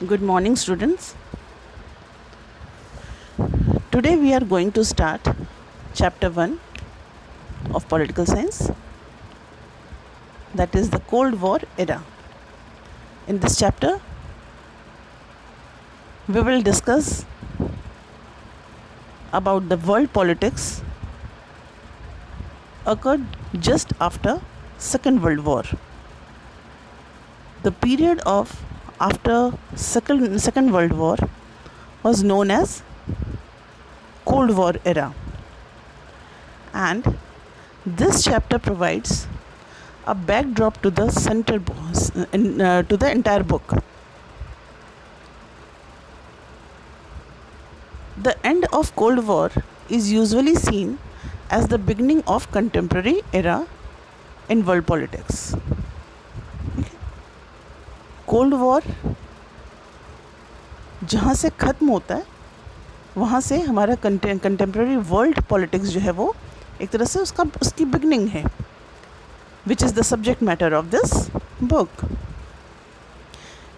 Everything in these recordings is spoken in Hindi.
Good morning, students. Today we are going to start chapter 1 of political science, that is the Cold War era. In this chapter, we will discuss about the world politics occurred just after Second World War. The period of after Second World War was known as Cold War era, and this chapter provides a backdrop to the to the entire book. The end of Cold War is usually seen as the beginning of contemporary era in world politics. Cold war जहाँ से ख़त्म होता है वहाँ से हमारा कंटेम्प्रेरी वर्ल्ड पॉलिटिक्स जो है वो एक तरह से उसकी बिगनिंग है, which is the subject matter of this book.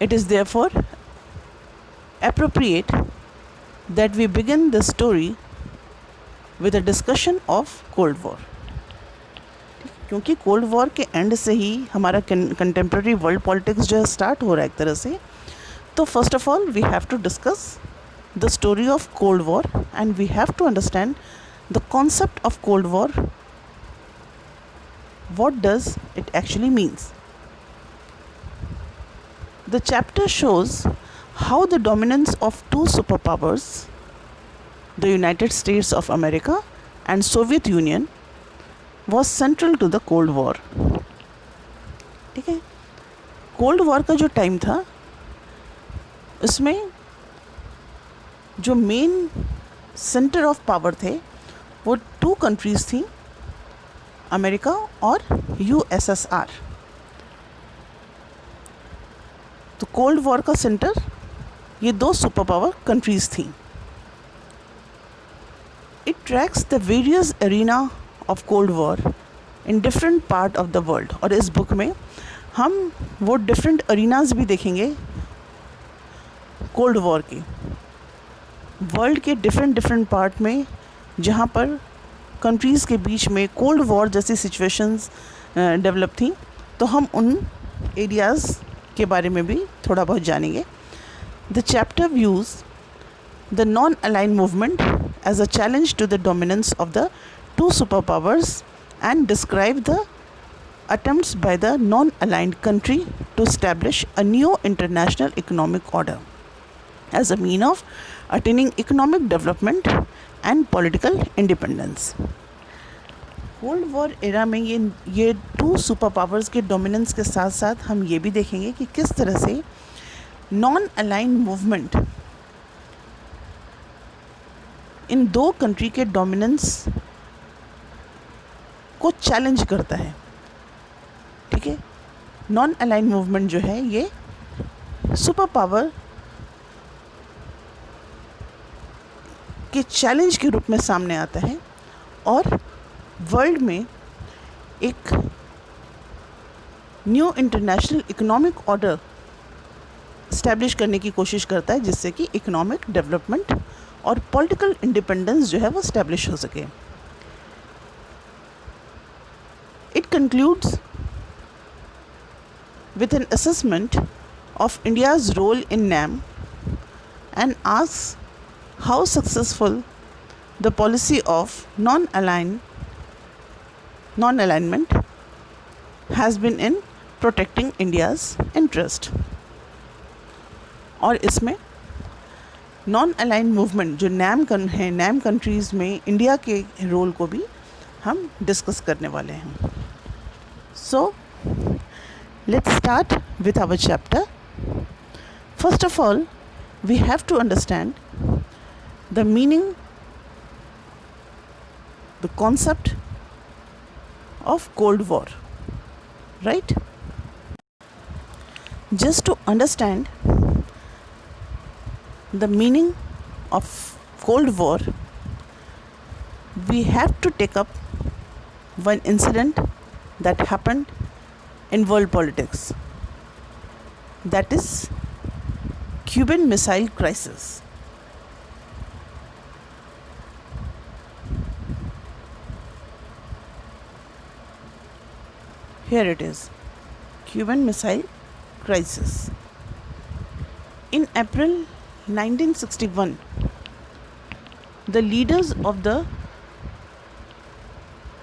It is therefore appropriate that we begin the story with a discussion of Cold War, क्योंकि कोल्ड वॉर के एंड से ही हमारा कंटेम्प्रेरी वर्ल्ड पॉलिटिक्स जो है स्टार्ट हो रहा है एक तरह से. तो first of all we have to discuss the story of Cold War and we have to understand the concept of Cold War. What does it actually means? The chapter shows how the dominance of two super powers, the United States of America and Soviet Union, was central to the Cold War. ठीक है, कोल्ड वॉर का जो टाइम था उसमें जो मेन सेंटर ऑफ पावर थे वो टू कंट्रीज़ थी, अमेरिका और यूएसएसआर. तो कोल्ड वॉर का सेंटर ये दो सुपर पावर कंट्रीज़ थी. It tracks the various arena of Cold war in different part of the world. और इस बुक में हम वो डिफरेंट अरीनाज भी देखेंगे कोल्ड वॉर के, वर्ल्ड के डिफरेंट पार्ट में जहाँ पर कंट्रीज़ के बीच में कोल्ड वॉर जैसी सिचुएशंस डेवलप थी. तो हम उन एरियाज़ के बारे में भी थोड़ा बहुत जानेंगे. The chapter views the non align movement as a challenge to the dominance of the two superpowers and describe the attempts by the non-aligned country to establish a new international economic order as a mean of attaining economic development and political independence. Cold war era में ये टू सुपर पावर्स के डोमिनेंस के साथ साथ हम ये भी देखेंगे कि किस तरह से नॉन अलाइंड मूवमेंट इन दो कंट्री के डोमिनेंस को चैलेंज करता है. ठीक है, नॉन अलाइन मूवमेंट जो है ये सुपर पावर के चैलेंज के रूप में सामने आता है और वर्ल्ड में एक new international economic order establish करने की कोशिश करता है, जिससे कि इकोनॉमिक डेवलपमेंट और पॉलिटिकल इंडिपेंडेंस जो है वो इस्टेब्लिश हो सके. It concludes with an assessment of India's role in NAM and asks how successful the policy of non-alignment has been in protecting India's interest. और इसमें नॉन अलाइन मूवमेंट जो नैम कंट्रीज़ में इंडिया के रोल को भी हम डिस्कस करने वाले हैं. So, let's start with our chapter. First of all, we have to understand the meaning, the concept of Cold War, right? Just to understand the meaning of Cold War, we have to take up one incident that happened in world politics, that is Cuban Missile Crisis. Here it is, Cuban Missile Crisis. In April 1961, the leaders of the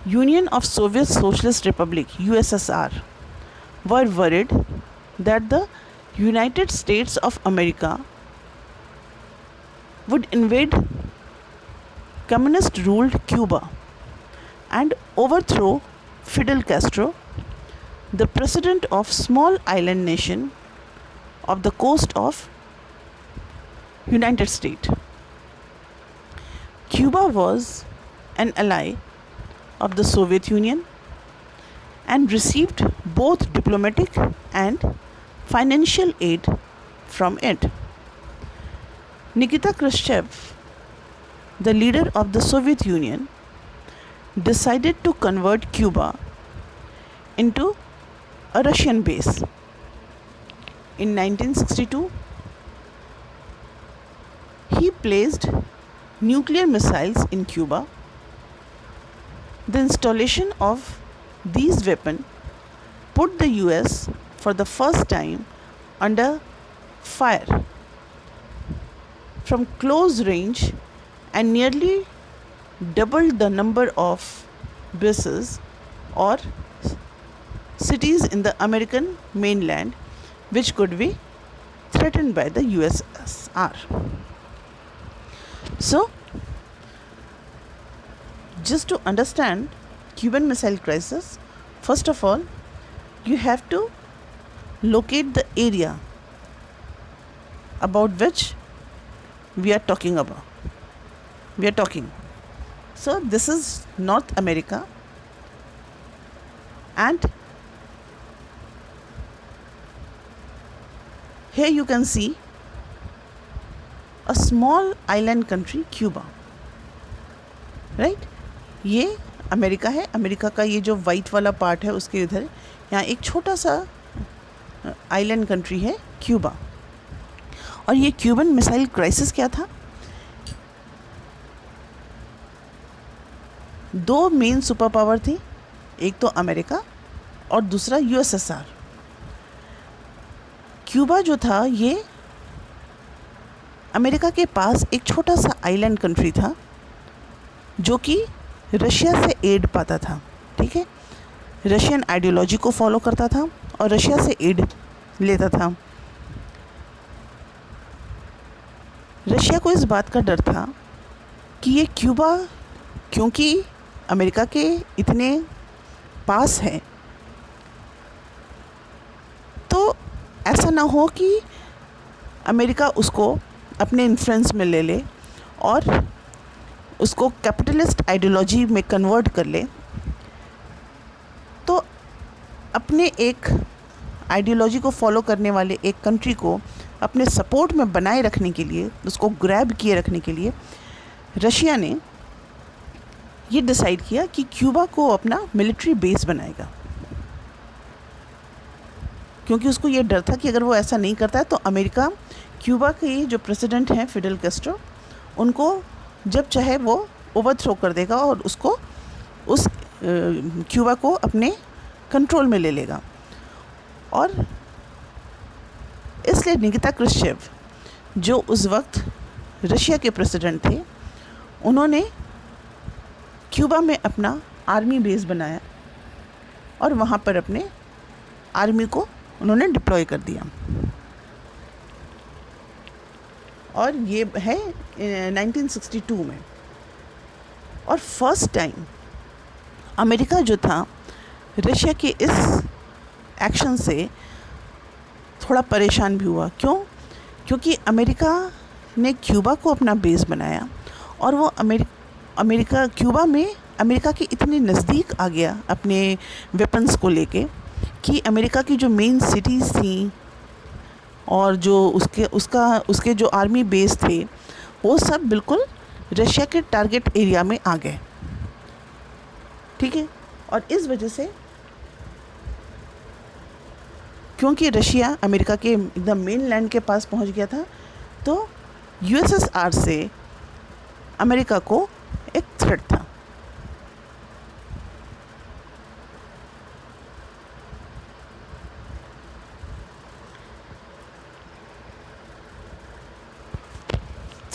Union of Soviet Socialist Republic (USSR) were worried that the United States of America would invade communist-ruled Cuba and overthrow Fidel Castro, the president of small island nation of the coast of United States. Cuba was an ally of the Soviet Union and received both diplomatic and financial aid from it. Nikita Khrushchev, the leader of the Soviet Union, decided to convert Cuba into a Russian base. In 1962, he placed nuclear missiles in Cuba. The installation of these weapons put the US for the first time under fire from close range and nearly doubled the number of bases or cities in the American mainland which could be threatened by the USSR. So, just to understand Cuban Missile Crisis, first of all, you have to locate the area about which we are talking about. So, this is North America, and here you can see a small island country, Cuba, right? ये अमेरिका है. अमेरिका का ये जो वाइट वाला पार्ट है उसके इधर यहाँ एक छोटा सा आइलैंड कंट्री है, क्यूबा. और ये क्यूबन मिसाइल क्राइसिस क्या था? दो मेन सुपर पावर थी, एक तो अमेरिका और दूसरा यूएसएसआर. क्यूबा जो था ये अमेरिका के पास एक छोटा सा आइलैंड कंट्री था जो कि रशिया से एड पाता था. ठीक है, रशियन आइडियोलॉजी को फॉलो करता था और रशिया से एड लेता था. रशिया को इस बात का डर था कि ये क्यूबा क्योंकि अमेरिका के इतने पास है तो ऐसा ना हो कि अमेरिका उसको अपने इन्फ्लुएंस में ले ले और उसको कैपिटलिस्ट आइडियोलॉजी में कन्वर्ट कर ले. तो अपने एक आइडियोलॉजी को फॉलो करने वाले एक कंट्री को अपने सपोर्ट में बनाए रखने के लिए, उसको ग्रैब किए रखने के लिए रशिया ने ये डिसाइड किया कि क्यूबा को अपना मिलिट्री बेस बनाएगा. क्योंकि उसको ये डर था कि अगर वो ऐसा नहीं करता है तो अमेरिका क्यूबा के जो प्रेसिडेंट हैं फिडेल कैस्ट्रो, उनको जब चाहे वो ओवरथ्रो कर देगा और उसको उस क्यूबा को अपने कंट्रोल में ले लेगा. और इसलिए निकिता क्रुश्चेव जो उस वक्त रशिया के प्रेसिडेंट थे, उन्होंने क्यूबा में अपना आर्मी बेस बनाया और वहाँ पर अपने आर्मी को उन्होंने डिप्लॉय कर दिया. और ये है 1962 में. और फर्स्ट टाइम अमेरिका जो था रशिया के इस एक्शन से थोड़ा परेशान भी हुआ. क्यों? क्योंकि अमेरिका ने क्यूबा को अपना बेस बनाया और वो अमेरिका क्यूबा में अमेरिका के इतने नज़दीक आ गया अपने वेपन्स को लेके कि अमेरिका की जो मेन सिटीज़ थी और जो उसके जो आर्मी बेस थे वो सब बिल्कुल रशिया के टारगेट एरिया में आ गए. ठीक है, और इस वजह से क्योंकि रशिया अमेरिका के एकदम मेन लैंड के पास पहुंच गया था, तो यूएसएसआर से अमेरिका को एक थ्रेट था।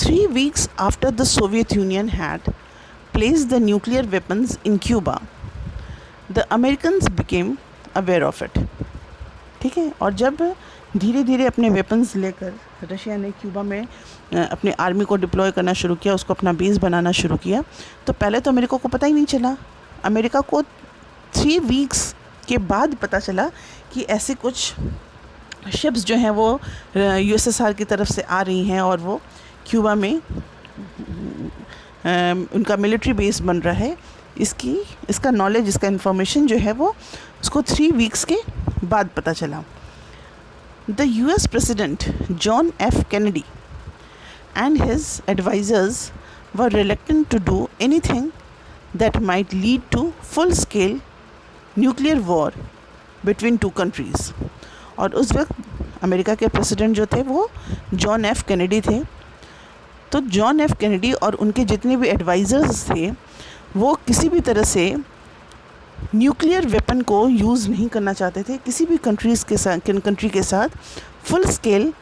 Three weeks after the Soviet Union had placed the nuclear weapons in Cuba, the Americans became aware of it. ठीक है, और जब धीरे धीरे अपने वेपन्स लेकर रशिया ने क्यूबा में अपने आर्मी को डिप्लॉय करना शुरू किया, उसको अपना बेस बनाना शुरू किया, तो पहले तो अमेरिका को पता ही नहीं चला। अमेरिका को 3 वीक्स के बाद पता चला कि ऐसे कुछ शिप्स जो हैं वो यूएसएसआर की तरफ से आ रही हैं और वो क्यूबा में उनका मिलिट्री बेस बन रहा है। इसका नॉलेज, इसका इन्फॉर्मेशन जो है वो उसको 3 वीक्स के बाद पता चला। The US president John F Kennedy and his advisers were reluctant to do anything that might lead to full scale nuclear war between 2 countries. और उस वक्त अमेरिका के प्रेसिडेंट जो थे वो जॉन एफ कैनेडी थे। तो जॉन एफ कैनेडी और उनके जितने भी एडवाइज़र्स थे वो किसी भी तरह से न्यूक्लियर वेपन को यूज़ नहीं करना चाहते थे, किसी भी कंट्री के साथ फुल स्केल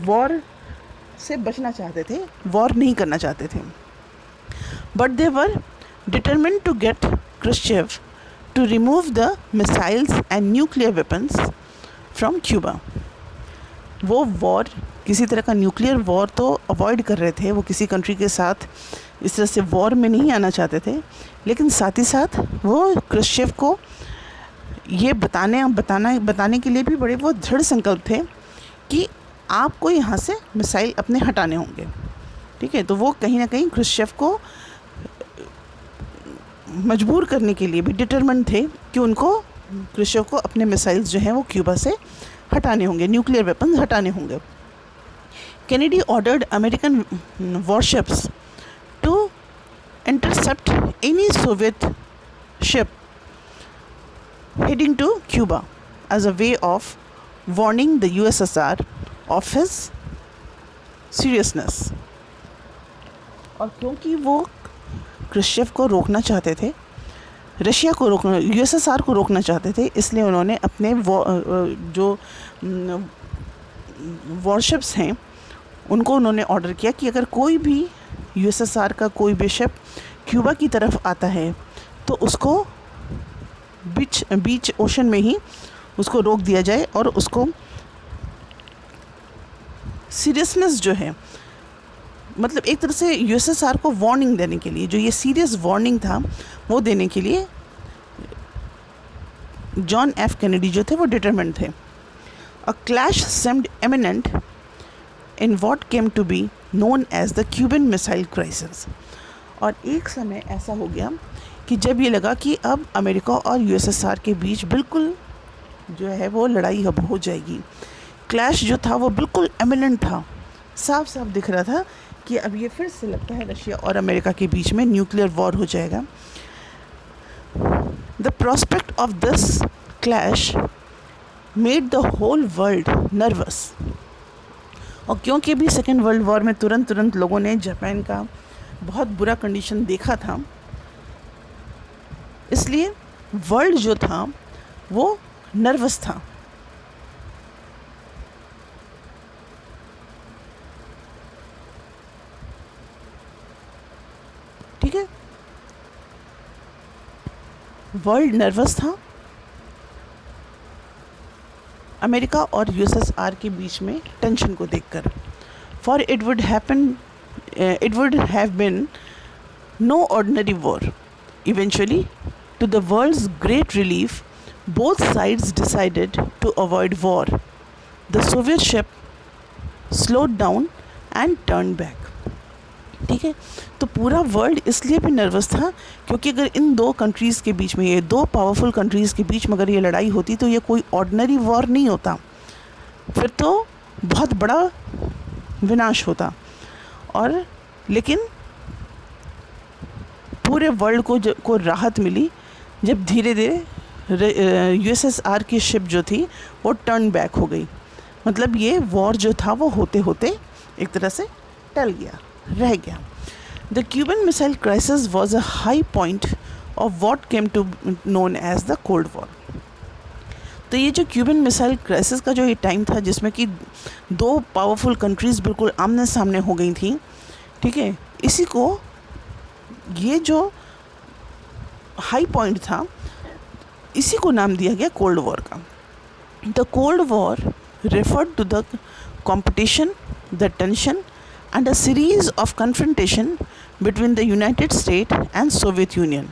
वॉर से बचना चाहते थे, वॉर नहीं करना चाहते थे। But they were determined to get Khrushchev to remove the missiles and nuclear weapons from Cuba. वो वॉर, किसी तरह का न्यूक्लियर वॉर तो अवॉइड कर रहे थे, वो किसी कंट्री के साथ इस तरह से वॉर में नहीं आना चाहते थे, लेकिन साथ ही साथ वो क्रुश्चेव को ये बताने के लिए भी बड़े वो दृढ़ संकल्प थे कि आपको यहाँ से मिसाइल अपने हटाने होंगे। ठीक है, तो वो कहीं ना कहीं क्रुश्चेव को मजबूर करने के लिए भी डिटरमिन्ड थे कि उनको क्रुश्चेव को अपने मिसाइल्स जो हैं वो क्यूबा से हटाने होंगे, न्यूक्लियर वेपन्स हटाने होंगे। Kennedy ordered American warships to intercept any Soviet ship heading to Cuba as a way of warning the USSR of his seriousness. और क्योंकि वो क्रुश्चेव को रोकना चाहते थे, रशिया को रोकना, यूएसएसआर को रोकना चाहते थे, इसलिए उन्होंने अपने जो वॉरशिप्स हैं उनको उन्होंने ऑर्डर किया कि अगर कोई भी यूएसएसआर का कोई भी शिप क्यूबा की तरफ आता है तो उसको बीच ओशन में ही उसको रोक दिया जाए और उसको सीरियसनेस जो है, मतलब एक तरह से यूएसएसआर को वार्निंग देने के लिए, जो ये सीरियस वार्निंग था वो देने के लिए जॉन एफ कैनेडी जो थे वो डिटरमिन्ड थे। A clash seemed imminent in what came to be known as the Cuban Missile Crisis। और एक समय ऐसा हो गया कि जब ये लगा कि अब अमेरिका और यूएसएसआर के बीच बिल्कुल जो है वो लड़ाई अब हो जाएगी। क्लैश जो था वो बिल्कुल इमिनेंट था, साफ साफ दिख रहा था कि अब ये फिर से लगता है रशिया और अमेरिका के बीच में न्यूक्लियर वॉर हो जाएगा। The prospect of this clash made the whole world nervous. और क्योंकि भी सेकेंड वर्ल्ड वॉर में तुरंत लोगों ने जापान का बहुत बुरा कंडीशन देखा था, इसलिए वर्ल्ड जो था वो नर्वस था। ठीक है, वर्ल्ड नर्वस था अमेरिका और यूएसएसआर के बीच में टेंशन को देखकर। For it would have been no ordinary war. Eventually to the world's great relief both sides decided to avoid war. The Soviet ship slowed down and turn back. ठीक है, तो पूरा वर्ल्ड इसलिए भी नर्वस था क्योंकि अगर इन 2 कंट्रीज़ के बीच में, ये 2 पावरफुल कंट्रीज़ के बीच में अगर ये लड़ाई होती तो ये कोई ऑर्डिनरी वॉर नहीं होता, फिर तो बहुत बड़ा विनाश होता। और लेकिन पूरे वर्ल्ड को राहत मिली जब धीरे धीरे यूएसएसआर की शिप जो थी वो टर्न बैक हो गई। मतलब ये वॉर जो था वो होते होते एक तरह से टल गया, रह गया। The Cuban missile crisis was a high point of what came to known as the Cold War. तो ये जो क्यूबन मिसाइल क्राइसिस का जो ये टाइम था जिसमें कि दो पावरफुल कंट्रीज़ बिल्कुल आमने सामने हो गई थी, ठीक है, इसी को ये जो हाई पॉइंट था इसी को नाम दिया गया कोल्ड वॉर का। The Cold war referred to the competition, the tension and a series of confrontation between the United States and Soviet Union।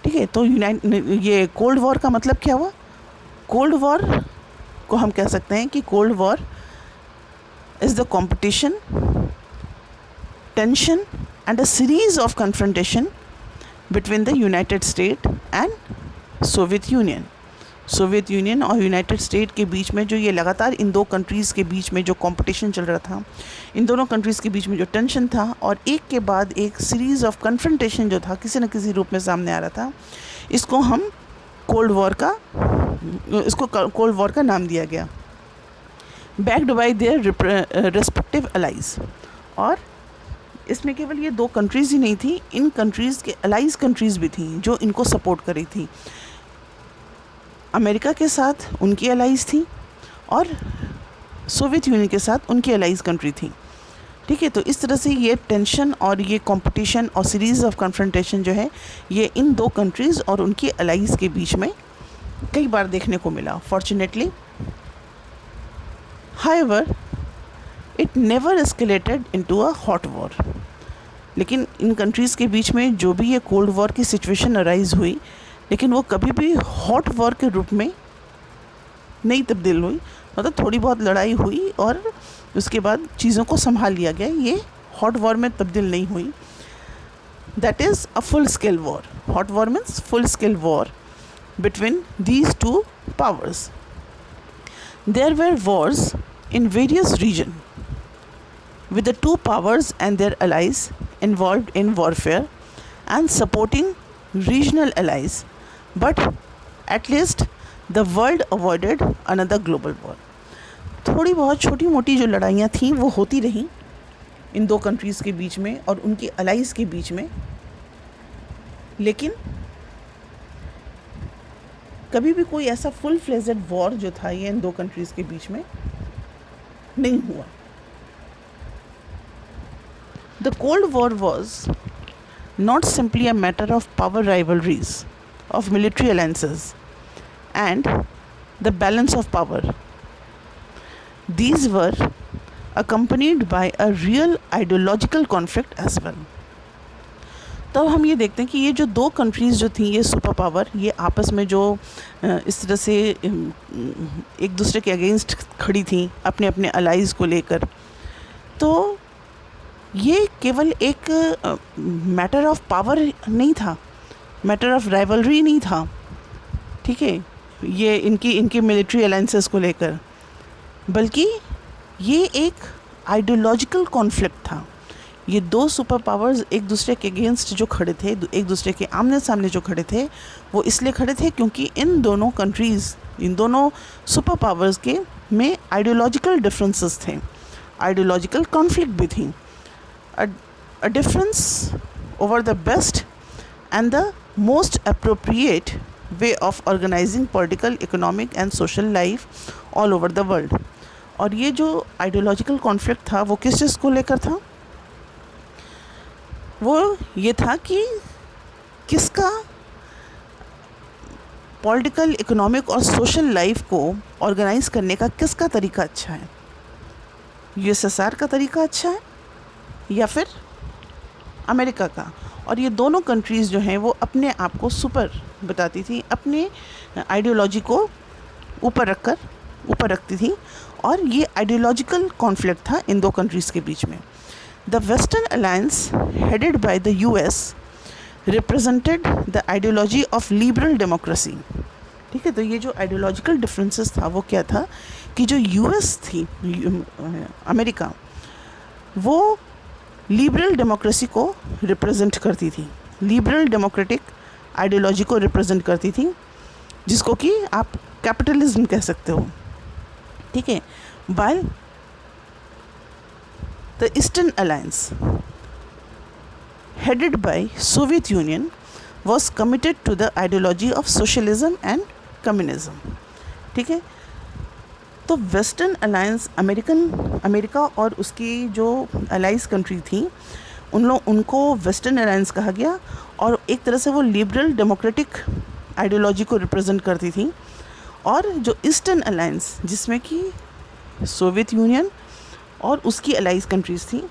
ठीक है, तो ये कोल्ड वॉर का मतलब क्या हुआ? कोल्ड वॉर को हम कह सकते हैं कि cold war is the competition, tension and a series of confrontation between the United States and Soviet Union। Soviet union और यूनाइटेड स्टेट के बीच में जो ये लगातार इन दो कंट्रीज़ के बीच में जो कंपटीशन चल रहा था, इन दोनों कंट्रीज़ के बीच में जो टेंशन था और एक के बाद एक सीरीज़ ऑफ कन्फ्रंटेशन जो था किसी न किसी रूप में सामने आ रहा था, इसको हम कोल्ड वॉर का नाम दिया गया। Backed by their respective allies. और इसमें केवल ये दो कंट्रीज़ ही नहीं थी, इन कंट्रीज़ के अलाइज कंट्रीज़ भी थी जो इनको सपोर्ट कर रही थी। अमेरिका के साथ उनकी अलाइज थी और सोवियत यूनियन के साथ उनकी अलाइज कंट्री थी। ठीक है, तो इस तरह से ये टेंशन और ये कंपटीशन और सीरीज़ ऑफ कन्फ्रंटेशन जो है ये इन दो कंट्रीज़ और उनकी अलाइज के बीच में कई बार देखने को मिला। Fortunately however it never escalated into a hot war. लेकिन इन कंट्रीज़ के बीच में जो भी ये कोल्ड वॉर की सिचुएशन अराइज हुई, लेकिन वो कभी भी हॉट वॉर के रूप में नहीं तब्दील हुई। मतलब थोड़ी बहुत लड़ाई हुई और उसके बाद चीज़ों को संभाल लिया गया, ये हॉट वॉर में तब्दील नहीं हुई। That is a full scale war. Hot war means full scale war between these two powers. There were wars in various region with the two powers and their allies involved in warfare and supporting regional allies, but at least the world avoided another global war। थोड़ी बहुत छोटी मोटी जो लड़ाइयाँ थीं वो होती रहीं इन दो कंट्रीज़ के बीच में और उनकी अलाइज के बीच में, लेकिन कभी भी कोई ऐसा फुल फ्लेजेड वॉर जो था ये इन दो कंट्रीज़ के बीच में नहीं हुआ। The Cold War was not simply a matter of power rivalries, of military alliances, and the balance of power. These were accompanied by a real ideological conflict as well। तब हम ये देखते हैं कि ये जो दो कंट्रीज़ जो थी, ये सुपर पावर, ये आपस में जो इस तरह से एक दूसरे के अगेंस्ट खड़ी थी अपने अपने अलाइज़ को लेकर, तो ये केवल एक मैटर ऑफ पावर नहीं था, मैटर ऑफ राइवलरी नहीं था। ठीक है, ये इनकी मिलिट्री अलाइंसेस को लेकर, बल्कि ये एक आइडियोलॉजिकल कॉन्फ्लिक्ट था। ये दो सुपर पावर्स एक दूसरे के अगेंस्ट जो खड़े थे, एक दूसरे के आमने सामने जो खड़े थे, वो इसलिए खड़े थे क्योंकि इन दोनों कंट्रीज़, इन दोनों सुपर पावर्स के में आइडियोलॉजिकल डिफरेंसेस थे, आइडियोलॉजिकल कॉन्फ्लिक्ट भी थी। A difference over the best and the most appropriate way of organizing political, economic and social life all over the world। और ये जो आइडियोलॉजिकल कॉन्फ्लिक्ट था वो किस चीज़ को लेकर था? वो ये था कि किसका पॉलिटिकल, इकोनॉमिक और सोशल लाइफ को ऑर्गेनाइज करने का किसका तरीका अच्छा है। यूएसएसआर का तरीका अच्छा है या फिर अमेरिका का। और ये दोनों कंट्रीज़ जो हैं वो अपने आप को सुपर बताती थी, अपने आइडियोलॉजी को ऊपर रखती थी, और ये आइडियोलॉजिकल कॉन्फ्लिक्ट था इन दो कंट्रीज़ के बीच में। The western alliance headed by the US represented the ideology of liberal democracy. ठीक है, तो ये जो आइडियोलॉजिकल डिफरेंसेस था वो क्या था कि जो यूएस थी, अमेरिका, वो लिबरल डेमोक्रेसी को रिप्रेजेंट करती थी, लिबरल डेमोक्रेटिक आइडियोलॉजी को रिप्रेजेंट करती थी, जिसको कि आप कैपिटलिज्म कह सकते हो, ठीक है। While the eastern alliance headed by Soviet Union was committed to the ideology of socialism and communism, ठीक है। तो वेस्टर्न अलायंस अमेरिका और उसकी जो अलाइज कंट्री थी उनको वेस्टर्न अलायंस कहा गया, और एक तरह से वो लिबरल डेमोक्रेटिक आइडियोलॉजी को रिप्रेजेंट करती थी। और जो ईस्टर्न अलायंस जिसमें कि सोवियत यूनियन और उसकी अलाइज कंट्रीज़ थी,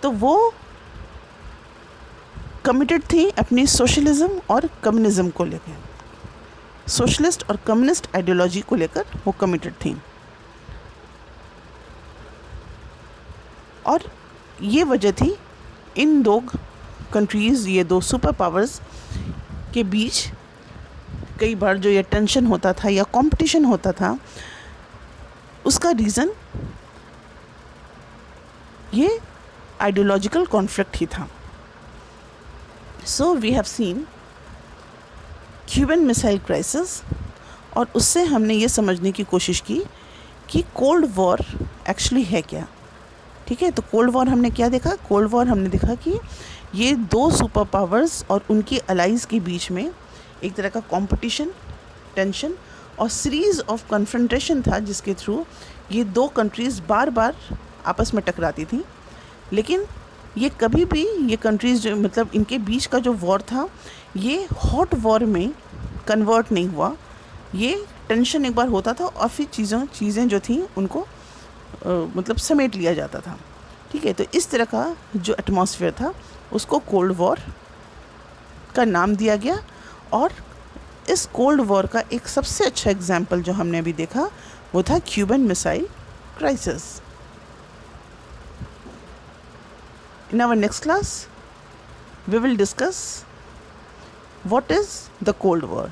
तो वो कमिटेड थी अपनी सोशलिज्म और कम्युनिज्म को लेकर, सोशलिस्ट और कम्युनिस्ट आइडियोलॉजी को लेकर वो कमिटेड थी। और ये वजह थी इन दो कंट्रीज़, ये दो सुपर पावर्स के बीच कई बार जो ये टेंशन होता था या कंपटीशन होता था, उसका रीज़न ये आइडियोलॉजिकल कॉन्फ्लिक्ट ही था। So we have seen Cuban missile crisis, और उससे हमने ये समझने की कोशिश की कि कोल्ड वॉर एक्चुअली है क्या, ठीक है। तो कोल्ड वॉर हमने क्या देखा? कोल्ड वॉर हमने देखा कि ये दो सुपर पावर्स और उनकी अलाइज के बीच में एक तरह का कंपटीशन, टेंशन और सीरीज़ ऑफ कन्फ्रंटेशन था, जिसके थ्रू ये दो कंट्रीज़ बार बार आपस में टकराती थी। लेकिन ये कभी भी ये कंट्रीज़ जो मतलब इनके बीच का जो वॉर था, ये हॉट वॉर में कन्वर्ट नहीं हुआ। ये टेंशन एक बार होता था और फिर चीज़ें जो थी उनको मतलब समेट लिया जाता था, ठीक है। तो इस तरह का जो एटमॉस्फेयर था उसको कोल्ड वॉर का नाम दिया गया। और इस कोल्ड वॉर का एक सबसे अच्छा एग्जाम्पल जो हमने अभी देखा वो था Cuban missile crisis. In our next class, we will discuss what is the Cold War.